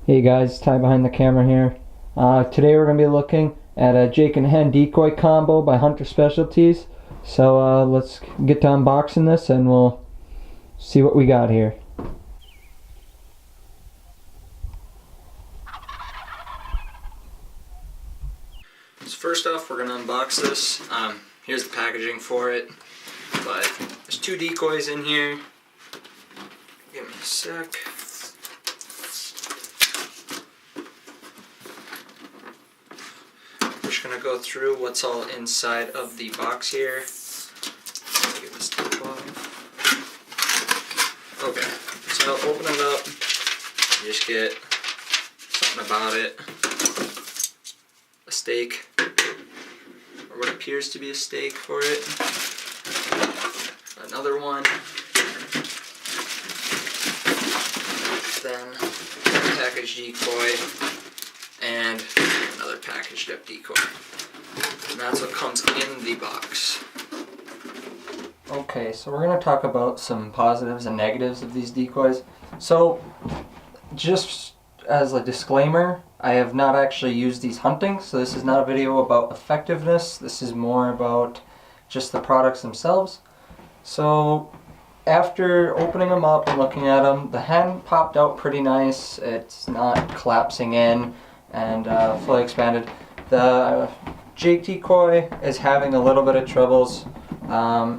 Hey guys, Ty behind the camera here. Today we're going to be looking at a Jake and Hen decoy combo by Hunter Specialties. So let's get to unboxing this and we'll see what we got here. So first off, we're going to unbox this. Here's the packaging for it. But there's two decoys in here. Give me a sec. We're just going to go through what's all inside of the box here. Get this tape off. Okay, so open it up. You just get something about it. A stake, or what appears to be a stake for it. Another one. Then a packaged decoy. And another packaged up decoy. And that's what comes in the box. Okay, so we're going to talk about some positives and negatives of these decoys. So, just as a disclaimer, I have not actually used these hunting, so this is not a video about effectiveness. This is more about just the products themselves. So, after opening them up and looking at them, the hen popped out pretty nice. It's not collapsing in and fully expanded. The Jake decoy is having a little bit of troubles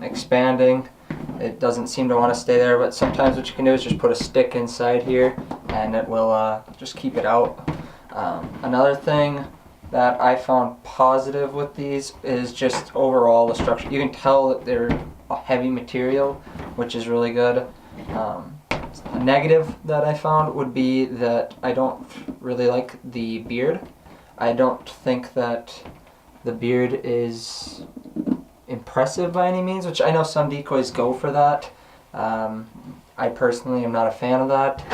expanding. It doesn't seem to want to stay there, but sometimes what you can do is just put a stick inside here and it will just keep it out. Another thing that I found positive with these is just overall the structure. You can tell that they're a heavy material, which is really good. A negative that I found would be that I don't really like the beard. I don't think that the beard is impressive by any means, which I know some decoys go for that. I personally am not a fan of that.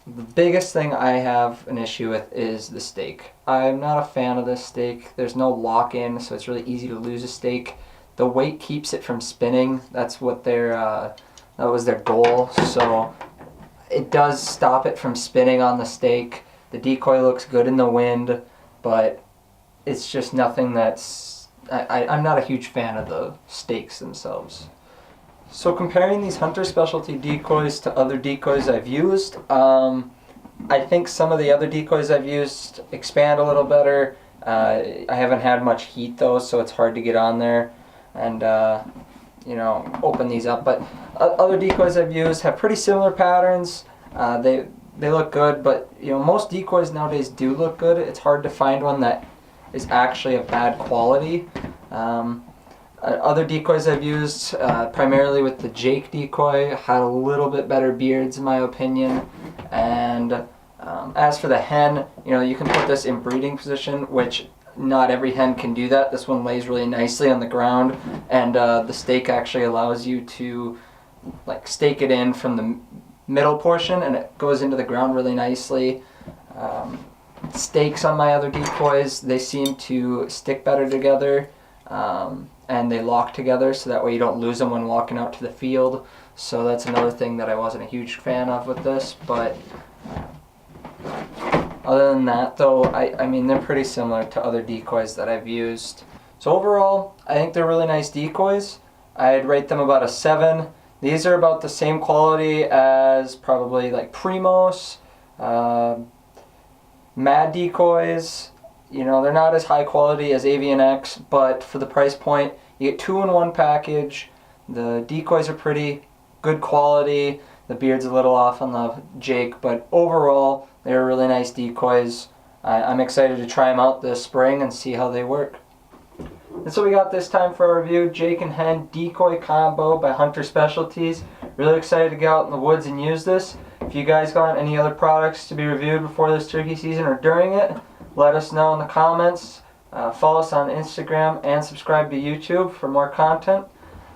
The biggest thing I have an issue with is the stake. I'm not a fan of this stake. There's no lock-in, so it's really easy to lose a stake. The weight keeps it from spinning. That's what that was their goal, so it does stop it from spinning on the stake. The decoy looks good in the wind, but it's just nothing that's... I'm not a huge fan of the stakes themselves. So comparing these Hunter Specialty decoys to other decoys I've used, I think some of the other decoys I've used expand a little better. I haven't had much heat though, so it's hard to get on there and open these up. But other decoys I've used have pretty similar patterns. They look good, but most decoys nowadays do look good. It's hard to find one that is actually of bad quality. Other decoys I've used, primarily with the Jake decoy, had a little bit better beards in my opinion. And as for the hen, you can put this in breeding position, which not every hen can do that. This one lays really nicely on the ground, and the stake actually allows you to stake it in from the middle portion, and it goes into the ground really nicely. Stakes on my other decoys, they seem to stick better together, and they lock together, so that way you don't lose them when walking out to the field. So that's another thing that I wasn't a huge fan of with this, but other than that though, I mean they're pretty similar to other decoys that I've used. So overall, I think they're really nice decoys. I'd rate them about a 7. These are about the same quality as probably like Primos, Mad decoys. They're not as high quality as Avian X, but for the price point, you get 2-in-1 package. The decoys are pretty good quality. The beard's a little off on the Jake, but overall, they're really nice decoys. I'm excited to try them out this spring and see how they work. That's what we got this time for our review. Jake and Hen decoy combo by Hunter Specialties. Really excited to get out in the woods and use this. If you guys got any other products to be reviewed before this turkey season or during it, let us know in the comments. Follow us on Instagram and subscribe to YouTube for more content.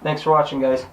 Thanks for watching, guys.